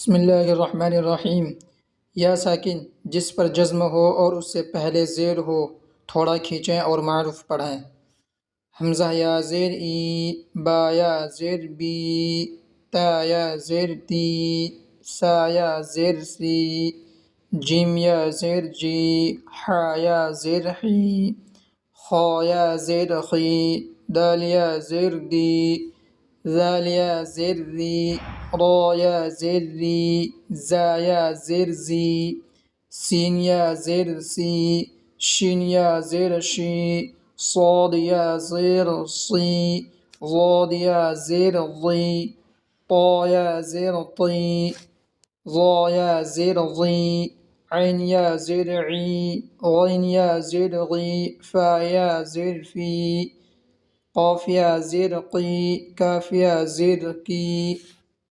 बिस्मिल्लाहिर्रहमानिर्रहीम। या साकिन जिस पर जज़्म हो और उससे पहले ज़ेर हो, थोड़ा खींचें और मारूफ पढ़ें। हमज़ा या ज़ेर ई, बा या ज़ेर बी, ता या ज़ेर ती, सा या ज़ेर सी, जीम या ज़ेर जी, हा या ज़ेर ही, खा या ज़ेर खी, दाल या ज़ेर दी, ज़ाल या ज़ेर ज़ी, रा या ज़ेर री, ज़ा या ज़ेर ज़ी, सीन या ज़ेर सी, शिन या ज़ेर शी, صاد या ज़ेर सी, ज़ाद या ज़ेर ज़ी, طा या ज़ेर ती, ज़ा या ज़ेर ज़ी, ऐन या ज़ेर ई, गैन या ज़ेर गी, फा या ज़ेर फी, قاف या ज़ेर की, काफ या ज़ेर की।